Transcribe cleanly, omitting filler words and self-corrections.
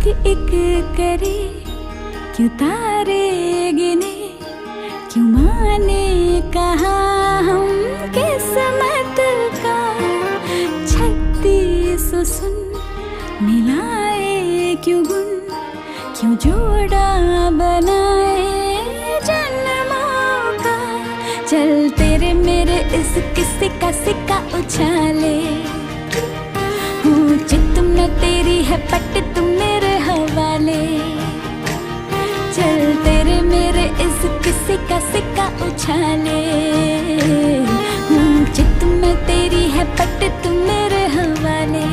एक करे, क्यों तारे गिने, क्यों माने कहा हम किस्मत का। 36 सुन मिलाए क्यों गुन, क्यों जोड़ा बनाए जन्मों का। चल तेरे मेरे इस किस्से का सिक्का उछाले, हूँ चित में तेरी है पट तुम मेरे हवाले। चल तेरे मेरे इस किस्से का सिक्का उछाले, हूँ चित में तेरी है पट तुम मेरे हवाले।